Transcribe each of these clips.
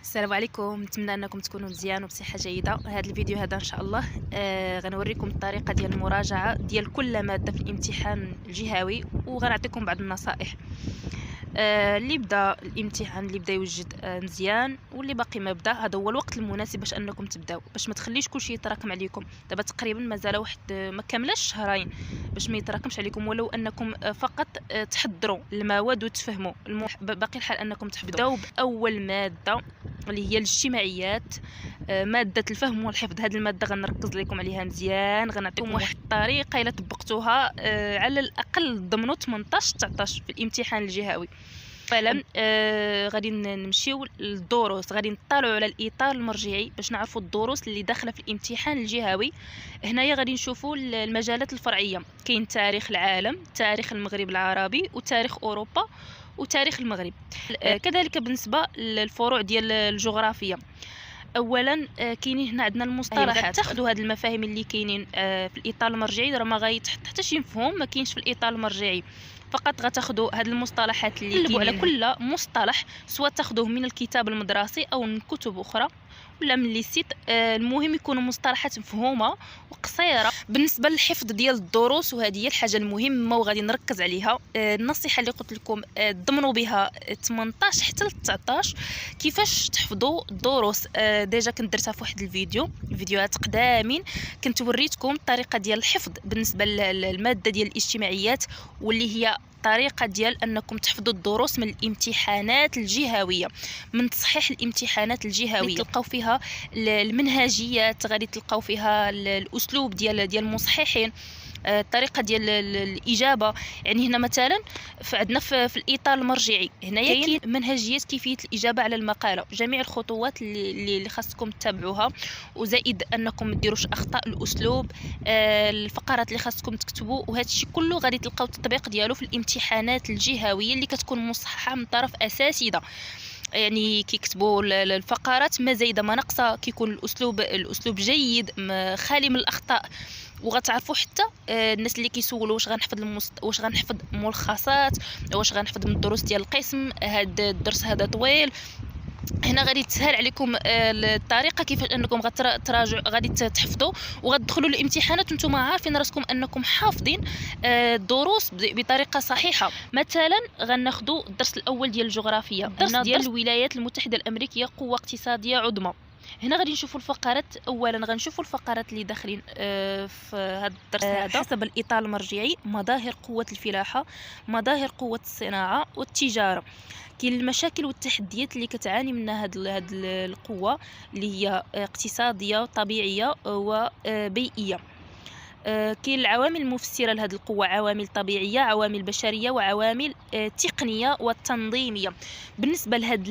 السلام عليكم، نتمنى انكم تكونوا مزيان وبصحه جيده. هذا الفيديو هذا ان شاء الله غنوريكم الطريقه ديال المراجعه ديال كل ماده في الامتحان الجهوي، وغنعطيكم بعض النصائح. اللي بدا الامتحان اللي بدا يوجد مزيان، واللي باقي ما بدا هذا هو الوقت المناسب باش انكم تبداو، باش ما تخليش كلشي يتراكم عليكم. دابا تقريبا مازال واحد ما كاملاش شهرين باش ما يتراكمش عليكم، ولو انكم فقط تحضروا المواد وتفهموا. باقي الحال انكم تبداو باول ماده اللي هي الاجتماعيات، ماده الفهم والحفظ. هذه الماده غنركز لكم عليها مزيان، غنعطيكم واحد الطريقه الا طبقتوها على الاقل ضمنوا 18 19 في الامتحان الجهوي. اولا غادي نمشيو للدروس، غادي نطلعوا على الاطار المرجعي باش نعرفوا الدروس اللي داخله في الامتحان الجهوي. هنايا غادي نشوفوا المجالات الفرعيه، كاين تاريخ العالم، تاريخ المغرب العربي، وتاريخ اوروبا، وتاريخ المغرب. كذلك بالنسبه للفروع ديال الجغرافيا، اولا كاينين هنا عندنا المصطلحات. تاخذوا هذه المفاهيم اللي كاينين في الاطار المرجعي، راه ما غيتحط حتى شي مفهوم ما كاينش في الاطار المرجعي، فقط غتاخذوا هذه المصطلحات اللي كاينين على كل مصطلح، سواء تاخذوه من الكتاب المدرسي او من كتب اخرى ولا من لي سيت. المهم يكونوا مصطلحات مفهومه وقصيره. بالنسبه للحفظ ديال الدروس، وهذه هي الحاجه المهمه وغادي نركز عليها، النصيحه اللي قلت لكم ضمنوا بها 18 حتى ل 19 كيفاش تحفظوا الدروس. ديجا كنت درتها في واحد الفيديوهات قدامين، كنت وريتكم الطريقه ديال الحفظ بالنسبه للماده ديال الاجتماعيات، واللي هي طريقه ديال انكم تحفظوا الدروس من الامتحانات الجهويه، من تصحيح الامتحانات الجهويه. تلقاو فيها المنهجيات، غادي تلقاو فيها الاسلوب ديال المصححين، الطريقه ديال الاجابه. يعني هنا مثلا عندنا في الاطار المرجعي هنايا كاين منهجيه كيفيه الاجابه على المقاله، جميع الخطوات اللي خاصكم تتبعوها، وزائد انكم ما ديروش اخطاء الاسلوب، الفقرات اللي خاصكم تكتبوا، وهذا الشيء كله غادي تلقاو التطبيق ديالو في الامتحانات الجهويه اللي كتكون مصححه من طرف اساتذه. يعني كيكتبوا الفقرات ما زايده ما ناقصه، كيكون الاسلوب جيد خالي من الاخطاء. وغتعرفوا حتى الناس اللي كيسولوا واش غنحفظ ملخصات، واش غنحفظ من الدروس ديال القسم، هذا الدرس هذا طويل. هنا غادي تسهل عليكم الطريقه كيفاش انكم غتراجعوا، غادي تحفظوا وغتدخلوا الامتحانات وانتم عارفين راسكم انكم حافظين الدروس بطريقه صحيحه. مثلا غناخذوا الدرس الاول ديال الجغرافيا، الدرس ديال الولايات المتحده الامريكيه، قوه اقتصاديه عظمى. هنا غادي نشوفوا الفقرات. اولا غنشوفوا الفقرات اللي داخلين في هذا الدرس هذا حسب الاطار المرجعي: مظاهر قوه الفلاحه، مظاهر قوه الصناعه والتجاره. كاين المشاكل والتحديات اللي كتعاني منها هاد القوه، اللي هي اقتصاديه وطبيعيه وبيئيه. كاين العوامل المفسره لهذه القوه: عوامل طبيعيه، عوامل بشريه، وعوامل تقنيه وتنظيميه. بالنسبه لهاد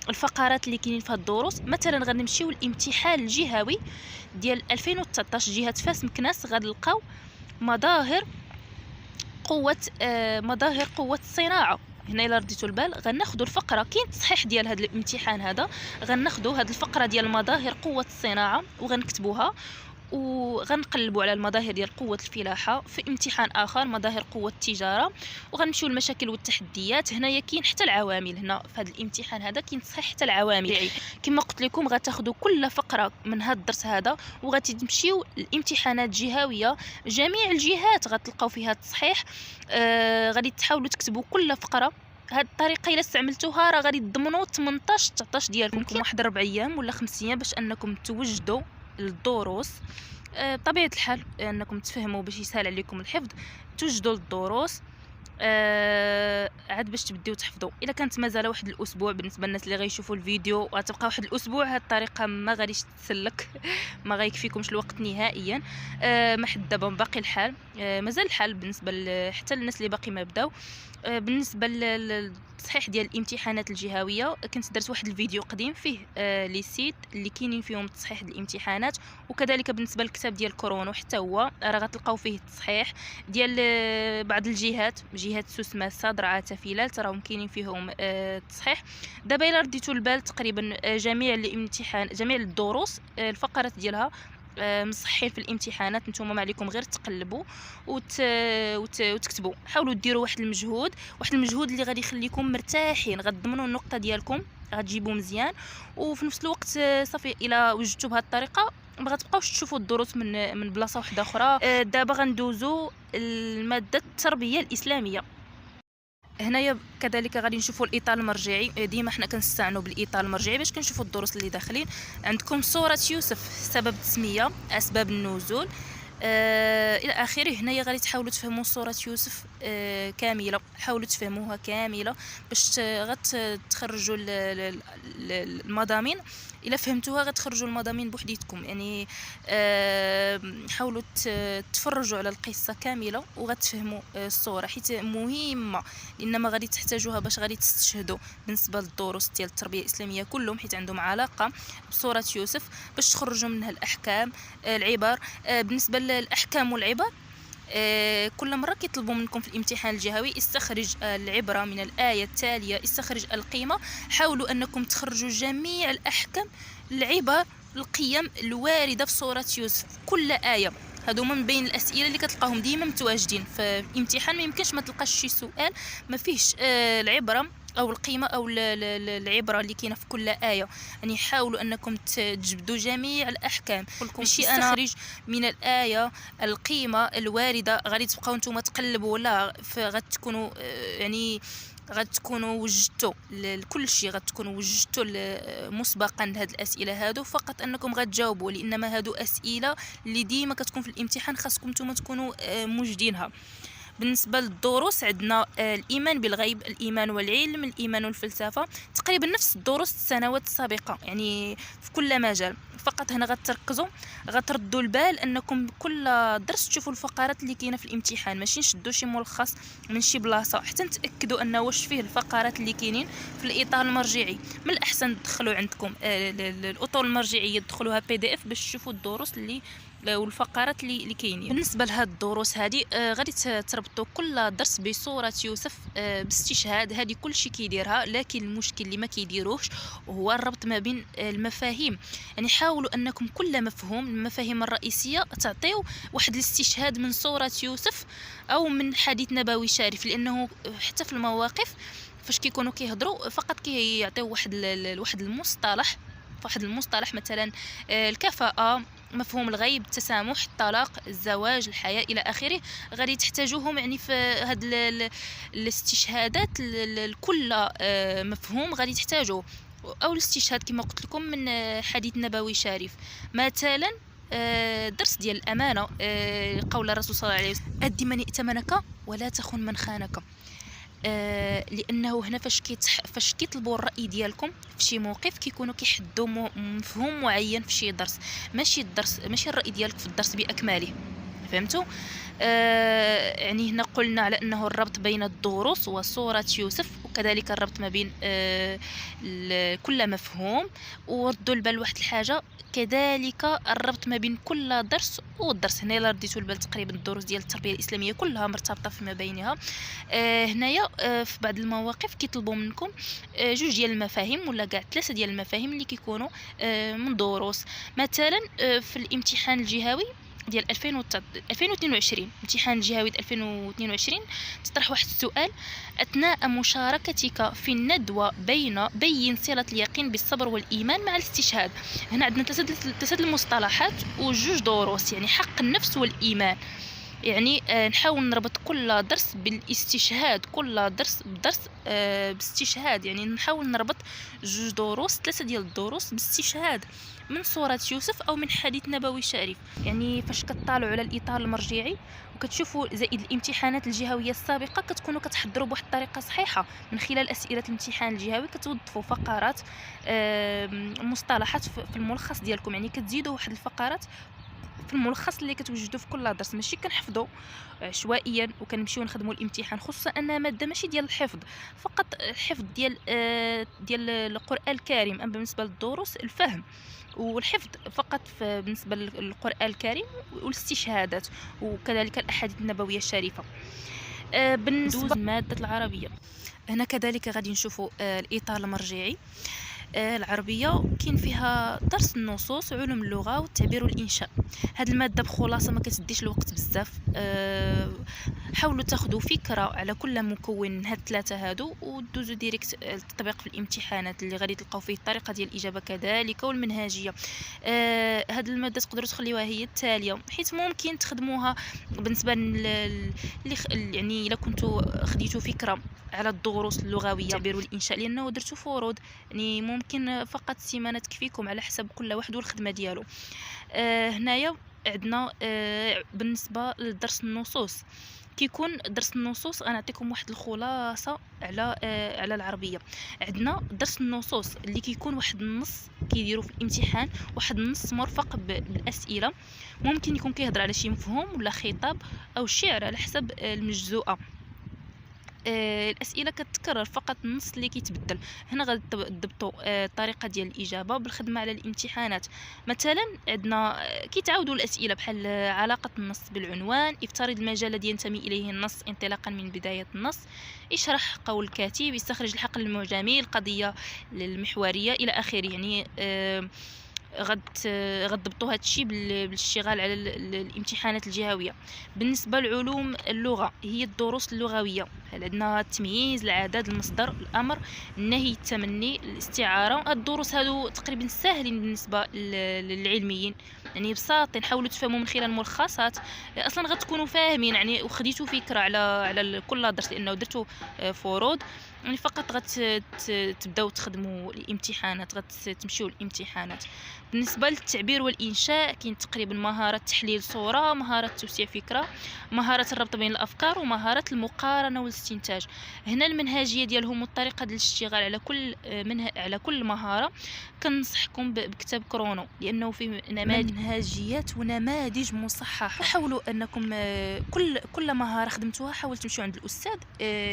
الفقرات اللي كاينين في هاد الدروس، مثلا غنمشيو للامتحان الجهوي ديال 2019 جهه فاس مكناس، غنلقاو مظاهر قوه الصناعه. هنا الا رديتوا البال غناخذوا الفقره، كاين تصحيح ديال هذا الامتحان هذا، غناخذوا هذه الفقره ديال مظاهر قوه الصناعه وغنكتبوها، وغنقلبوا على المظاهر ديال قوه الفلاحه في امتحان اخر مظاهر قوه التجاره، وغنمشيو للمشاكل والتحديات. هنايا كاين حتى العوامل، هنا في هذا الامتحان هذا كاين تصحيح حتى العوامل. كما قلت لكم غتاخذوا كل فقره من هذا الدرس هذا وغتمشيو الامتحانات الجهويه، جميع الجهات غتلقاو فيها التصحيح. غادي تحاولوا تكتبوا كل فقره. هاد الطريقه الا استعملتوها راه غادي تضمنوا 18 19 ديالكم. واحد 4 ايام ولا 5 ايام باش انكم توجدوا الدروس. بطبيعه الحال انكم تفهموا باش يسهل عليكم الحفظ، توجدوا الدروس عاد باش تبداو تحفظوا. الا كانت مازال واحد الاسبوع، بالنسبه للناس اللي غيشوفوا الفيديو غتبقى واحد الاسبوع، هاد الطريقه ما غاديش تسلك ما غيكفيكمش الوقت نهائيا. ما حد دابا باقي الحال، مازال الحال بالنسبه حتى للناس اللي باقي ما بداو. بالنسبه للتصحيح ديال الامتحانات الجهويه، كنت درت واحد الفيديو قديم فيه لي سيت اللي كاينين فيهم تصحيح الامتحانات، وكذلك بالنسبه للكتاب ديال كورونا حتى هو راه غتلقاو فيه التصحيح ديال بعض الجهات، جهه سوسمه، الصدر، عتفيلات، راهم كاينين فيهم التصحيح. دابا الا رديتوا البال تقريبا جميع الدروس الفقرات ديالها مصحين في الامتحانات. نتوما ما عليكم غير تقلبوا وتكتبوا. حاولوا ديروا واحد المجهود اللي غادي يخليكم مرتاحين، غتضمنوا النقطه ديالكم، غتجيبوا مزيان. وفي نفس الوقت صافي الا وجدتوا بهذه الطريقه ما غتبقاوش تشوفوا الدروس من بلاصه واحده اخرى. دابا غندوزوا الماده التربيه الاسلاميه. هنايا كذلك غادي نشوفوا الاطار المرجعي. ديما حنا كنستعنوا بالاطار المرجعي باش كنشوفوا الدروس اللي داخلين. عندكم سوره يوسف، سبب التسميه، اسباب النزول، الى اخره. هنايا غادي تحاولوا تفهموا سوره يوسف كامله، حاولوا تفهموها كامله باش غتخرجوا المضامين. الا فهمتوها غتخرجوا المضامين بوحديتكم. يعني حاولوا تفرجوا على القصه كامله وغتفهموا الصوره، حيت مهمه، لانما غادي تحتاجوها باش غادي تستشهدوا بالنسبه للدروس ديال التربيه الاسلاميه كلهم، حيت عندهم علاقه بسوره يوسف باش تخرجوا منها الاحكام، العبر. بالنسبه للاحكام والعبر، كل مرة كيطلبوا منكم في الامتحان الجهوي استخرج العبرة من الآية التالية، استخرج القيمة. حاولوا أنكم تخرجوا جميع الأحكام، العبر، القيم الواردة في سورة يوسف، كل آية. هادو من بين الأسئلة اللي كتلقاهم ديما متواجدين في الامتحان. ما يمكنش ما تلقاش شي سؤال ما فيهش العبرة او القيمه او العبره اللي كاينه في كل ايه. يعني حاولوا انكم تجبدوا جميع الاحكام. ماشي انا استخرج من الايه القيمه الوارده، غادي تبقاو نتوما تقلبوا، ولا غتكونوا يعني غتكونوا وجدتوا كل شيء، غتكونوا وجدتوا مسبقا هاد الاسئله هادو، فقط انكم غتجاوبوا، لانما هادو اسئله اللي ديما كتكون في الامتحان، خاصكم نتوما تكونوا موجدينها. بالنسبه للدروس عندنا الايمان بالغيب، الايمان والعلم، الايمان والفلسفه، تقريبا نفس الدروس السنوات السابقه، يعني في كل مجال. فقط هنا غتركزوا، غتردوا البال انكم كل درس تشوفوا الفقرات اللي كاينه في الامتحان، ماشي نشدوا شي ملخص من شي بلاصه، حتى نتاكدوا انه واش فيه الفقرات اللي كاينين في الاطار المرجعي. من الاحسن تدخلوا عندكم الاطر المرجعيه، تدخلوها PDF باش تشوفوا الدروس اللي والفقرات اللي كاينين. بالنسبه لهاد الدروس هذه غادي تربطوا كل درس بسوره يوسف باستشهاد. هذه كل شيء كيديرها، لكن المشكل اللي ما كيديروش هو الربط ما بين المفاهيم. يعني حاولوا انكم كل مفهوم، المفاهيم الرئيسيه، تعطيو واحد الاستشهاد من سوره يوسف او من حديث نبوي شريف، لانه حتى في المواقف فاش كيكونوا كيهضروا فقط كيعطيو واحد المصطلح، واحد المصطلح مثلا الكفاءه، مفهوم الغيب، التسامح، الطلاق، الزواج، الحياة إلى آخره. غادي تحتاجوهم يعني في هاد الاستشهادات لكل مفهوم غادي تحتاجوه، أو الاستشهاد كما قلت لكم من حديث نبوي شريف. مثلا درس ديال الأمانة، قول الرسول صلى الله عليه وسلم: أدي من ائتمنك ولا تخن من خانك. لانه هنا فاش كيطلبوا الراي ديالكم في شي موقف كيكونوا كيحدوا مفهوم معين في شي درس، ماشي الراي ديالك في الدرس باكمله. فهمتوا؟ يعني هنا قلنا على انه الربط بين الدروس وسوره يوسف، وكذلك الربط ما بين كل مفهوم. وردوا البال واحد الحاجه كذلك، الربط ما بين كل درس والدرس. هنا الا رديتوا البال تقريبا الدروس ديال التربيه الاسلاميه كلها مرتبطه فيما بينها. هنايا في بعض المواقف كيطلبوا منكم جوج ديال المفاهيم ولا كاع 3 ديال المفاهيم اللي كيكونوا من دروس. مثلا في الامتحان الجهوي ديال 2022، امتحان الجهوي 2022 تطرح واحد السؤال: اثناء مشاركتك في الندوه بين صله اليقين بالصبر والايمان مع الاستشهاد. هنا عندنا 3 المصطلحات وجوج دروس، يعني حق النفس والايمان. يعني نحاول نربط كل درس بالاستشهاد، كل درس بدرس باستشهاد. يعني نحاول نربط جوج دروس، 3 ديال الدروس باستشهاد من سورة يوسف أو من حديث نبوي شريف. يعني فاش كتطالعوا على الإطار المرجعي وكتشوفوا زائد الامتحانات الجهوية السابقة، كتكونوا كتحضروا بواحد الطريقة صحيحة من خلال أسئلة الامتحان الجهوي. كتوظفوا فقرات مصطلحات في الملخص ديالكم، يعني كتزيدوا واحد الفقرات في الملخص اللي كتوجدوا في كل درس، ماشي كنحفظوا عشوائيا وكنمشيو نخدموا الامتحان. خصوصا انها ماده ماشي ديال الحفظ فقط، الحفظ ديال القران الكريم. اما بالنسبه للدروس الفهم والحفظ فقط بالنسبه للقران الكريم والاستشهادات وكذلك الاحاديث النبويه الشريفه. بالنسبه لماده العربيه، هنا كذلك غادي نشوفوا الاطار المرجعي. العربيه كاين فيها درس النصوص وعلوم اللغه والتعبير والانشاء. هاد الماده بخلاصه ما كتديش الوقت بزاف. حاولوا تاخذوا فكره على كل مكون من هاد الثلاثه هادو ودوزوا ديريكت التطبيق في الامتحانات اللي غادي تلقاو فيه الطريقه ديال الاجابه كذلك والمنهجيه. هاد الماده تقدروا تخليوها هي التاليه، حيت ممكن تخدموها بالنسبه يعني الا كنتوا خديتوا فكره على الدروس اللغويه التعبير والانشاء، لانه درتوا فروض يعني ممكن فقط سيمانه تكفيكم على حسب كل واحد والخدمه ديالو. هنايا عندنا بالنسبه لدرس النصوص، كيكون درس النصوص غنعطيكم واحد الخلاصه على العربيه. عندنا درس النصوص اللي كيكون واحد النص كيديروا في الامتحان، واحد النص مرفق بالاسئله، ممكن يكون كيهضر على شي مفهوم ولا خطاب او شعر على حسب المجزوءه. الاسئله كتكرر، فقط النص اللي كيتبدل. هنا غادي تضبطوا الطريقه ديال الاجابه بالخدمه على الامتحانات. مثلا عندنا كيتعاودوا الاسئله بحال علاقه النص بالعنوان، افترض المجال الذي ينتمي اليه النص انطلاقا من بدايه النص، اشرح قول الكاتب، استخرج الحقل المعجمي، القضيه المحوريه الى اخره. يعني غتضبطوا هذا الشيء بالاشتغال على الامتحانات الجهويه. بالنسبه لعلوم اللغه هي الدروس اللغويه، عندنا التمييز، العدد، المصدر، الامر، النهي، التمني، الاستعاره. الدروس هادو تقريبا ساهلين بالنسبه للعلميين، يعني بساطين، حاولوا تفهموا من خلال الملخصات. اصلا غتكونوا فاهمين يعني وخديتوا فكره على كل درس، لانه درتوا فروض. يعني فقط تبداو تخدموا الامتحانات، غتمشيو الامتحانات. بالنسبه للتعبير والانشاء كاين تقريبا مهاره تحليل صوره، مهاره توسيع فكره، مهاره الربط بين الافكار، ومهاره المقارنه والاستنتاج. هنا المنهجيه ديالهم والطريقه ديال الاشتغال على كل مهاره. كنصحكم بكتاب كرونو، لانه فيه نماذج منهجيات ونماذج مصححه. حاولوا انكم كل مهاره خدمتوها حاولوا تمشيو عند الاستاذ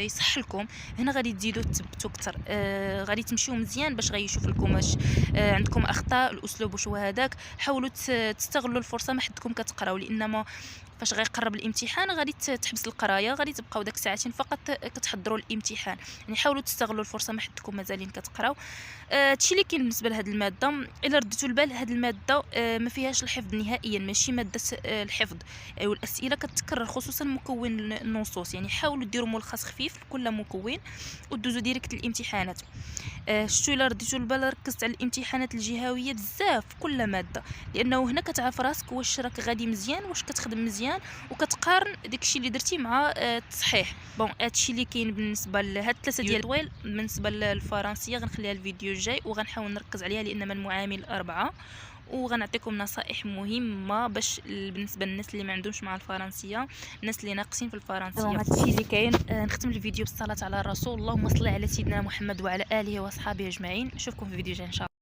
يصح لكم. هنا غادي تزيدوا تثبتوا اكثر، غادي تمشيو مزيان باش غيشوف لكم واش عندكم اخطاء الاسلوب واش هو هذاك. حاولوا تستغلوا الفرصه ما حدكم كتقراو، لانما فاش غيقرب الامتحان غادي تحبس القرايه، غادي تبقاو داك ساعتين فقط كتحضروا الامتحان. يعني حاولوا تستغلوا الفرصه ما حدكم مازالين كتقراو. هادشي اللي كاين بالنسبه لهاد الماده. الا رديتوا البال هاد الماده ما فيهاش الحفظ نهائيا، ماشي ماده الحفظ، والاسئله كتكرر خصوصا مكون النصوص. يعني حاولوا ديروا ملخص خفيف لكل مكون ودوزوا ديريكت الامتحانات. شتو الا رديتوا البال ركزت على الامتحانات الجهويه بزاف في كل ماده، لانه هنا كتعرف راسك واش راك غادي مزيان، واش كتخدم مزيان، وكتقارن داكشي اللي درتي مع التصحيح. بون هادشي اللي كاين بالنسبه لهاد ثلاثه ديال الطويل. بالنسبه للفرنسيه غنخليها الفيديو الجاي وغنحاول نركز عليها، لان من المعامل 4، وغنعطيكم نصائح مهمه باش بالنسبه للناس اللي ما عندهمش مع الفرنسيه، الناس اللي ناقصين في الفرنسيه. هادشي اللي كاين. نختم الفيديو بالصلاه على الرسول. اللهم صل على سيدنا محمد وعلى اله واصحابه اجمعين. نشوفكم في فيديو جاي ان شاء الله.